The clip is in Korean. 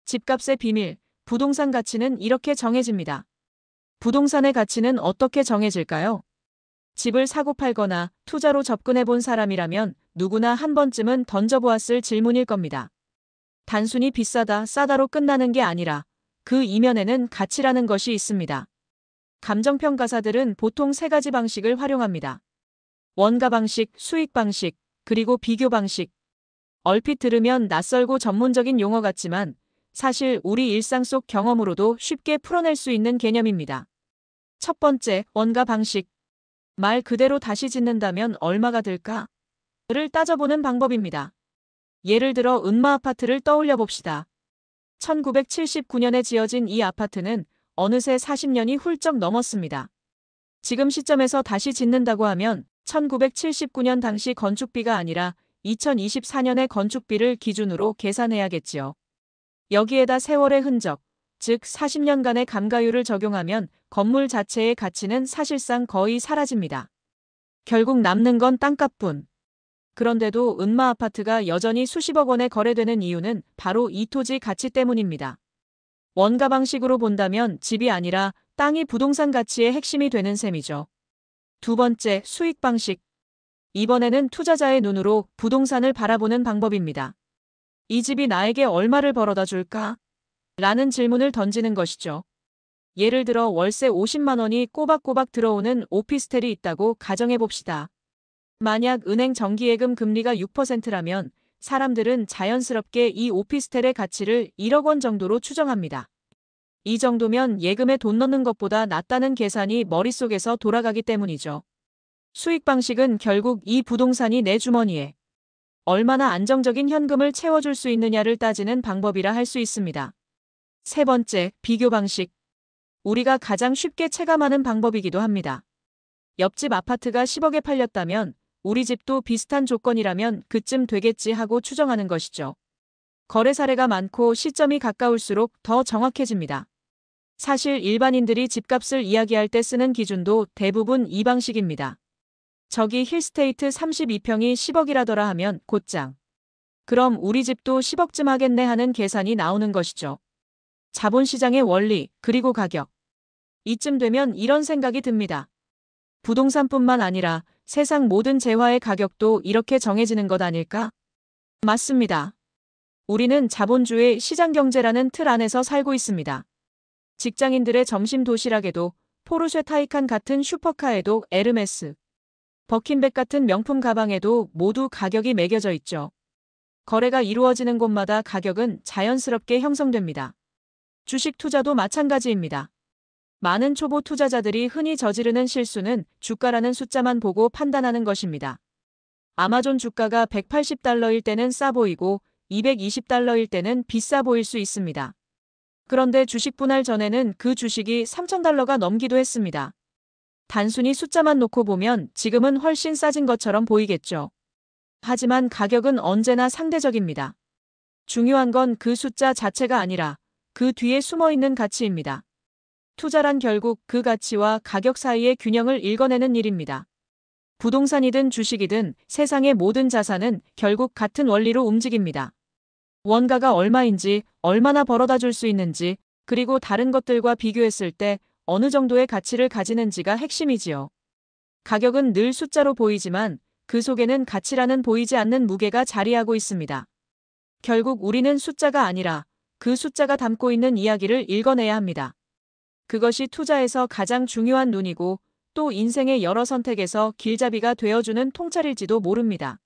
집값의 비밀, 부동산 가치는 이렇게 정해집니다. 부동산의 가치는 어떻게 정해질까요? 집을 사고 팔거나 투자로 접근해 본 사람이라면 누구나 한 번쯤은 던져보았을 질문일 겁니다. 단순히 비싸다, 싸다로 끝나는 게 아니라 그 이면에는 가치라는 것이 있습니다. 감정평가사들은 보통 세 가지 방식을 활용합니다. 원가 방식, 수익 방식, 그리고 비교 방식. 얼핏 들으면 낯설고 전문적인 용어 같지만 사실 우리 일상 속 경험으로도 쉽게 풀어낼 수 있는 개념입니다. 첫 번째, 원가 방식. 말 그대로 다시 짓는다면 얼마가 들까? 를 따져보는 방법입니다. 예를 들어 은마 아파트를 떠올려 봅시다. 1979년에 지어진 이 아파트는 어느새 40년이 훌쩍 넘었습니다. 지금 시점에서 다시 짓는다고 하면 1979년 당시 건축비가 아니라 2024년의 건축비를 기준으로 계산해야겠지요. 여기에다 세월의 흔적, 즉 40년간의 감가율을 적용하면 건물 자체의 가치는 사실상 거의 사라집니다. 결국 남는 건 땅값뿐. 그런데도 은마 아파트가 여전히 수십억 원에 거래되는 이유는 바로 이 토지 가치 때문입니다. 원가 방식으로 본다면 집이 아니라 땅이 부동산 가치의 핵심이 되는 셈이죠. 두 번째, 수익 방식. 이번에는 투자자의 눈으로 부동산을 바라보는 방법입니다. 이 집이 나에게 얼마를 벌어다 줄까? 라는 질문을 던지는 것이죠. 예를 들어 월세 50만 원이 꼬박꼬박 들어오는 오피스텔이 있다고 가정해 봅시다. 만약 은행 정기예금 금리가 6%라면 사람들은 자연스럽게 이 오피스텔의 가치를 1억 원 정도로 추정합니다. 이 정도면 예금에 돈 넣는 것보다 낫다는 계산이 머릿속에서 돌아가기 때문이죠. 수익 방식은 결국 이 부동산이 내 주머니에 얼마나 안정적인 현금을 채워줄 수 있느냐를 따지는 방법이라 할 수 있습니다. 세 번째, 비교 방식. 우리가 가장 쉽게 체감하는 방법이기도 합니다. 옆집 아파트가 10억에 팔렸다면 우리 집도 비슷한 조건이라면 그쯤 되겠지 하고 추정하는 것이죠. 거래 사례가 많고 시점이 가까울수록 더 정확해집니다. 사실 일반인들이 집값을 이야기할 때 쓰는 기준도 대부분 이 방식입니다. 저기 힐스테이트 32평이 10억이라더라 하면 곧장. 그럼 우리 집도 10억쯤 하겠네 하는 계산이 나오는 것이죠. 자본시장의 원리, 그리고 가격. 이쯤 되면 이런 생각이 듭니다. 부동산뿐만 아니라 세상 모든 재화의 가격도 이렇게 정해지는 것 아닐까? 맞습니다. 우리는 자본주의 시장경제라는 틀 안에서 살고 있습니다. 직장인들의 점심 도시락에도 포르쉐 타이칸 같은 슈퍼카에도 에르메스, 버킨백 같은 명품 가방에도 모두 가격이 매겨져 있죠. 거래가 이루어지는 곳마다 가격은 자연스럽게 형성됩니다. 주식 투자도 마찬가지입니다. 많은 초보 투자자들이 흔히 저지르는 실수는 주가라는 숫자만 보고 판단하는 것입니다. 아마존 주가가 180달러일 때는 싸 보이고 220달러일 때는 비싸 보일 수 있습니다. 그런데 주식 분할 전에는 그 주식이 3,000달러가 넘기도 했습니다. 단순히 숫자만 놓고 보면 지금은 훨씬 싸진 것처럼 보이겠죠. 하지만 가격은 언제나 상대적입니다. 중요한 건 그 숫자 자체가 아니라 그 뒤에 숨어있는 가치입니다. 투자란 결국 그 가치와 가격 사이의 균형을 읽어내는 일입니다. 부동산이든 주식이든 세상의 모든 자산은 결국 같은 원리로 움직입니다. 원가가 얼마인지, 얼마나 벌어다 줄 수 있는지, 그리고 다른 것들과 비교했을 때 어느 정도의 가치를 가지는지가 핵심이지요. 가격은 늘 숫자로 보이지만 그 속에는 가치라는 보이지 않는 무게가 자리하고 있습니다. 결국 우리는 숫자가 아니라 그 숫자가 담고 있는 이야기를 읽어내야 합니다. 그것이 투자에서 가장 중요한 눈이고 또 인생의 여러 선택에서 길잡이가 되어주는 통찰일지도 모릅니다.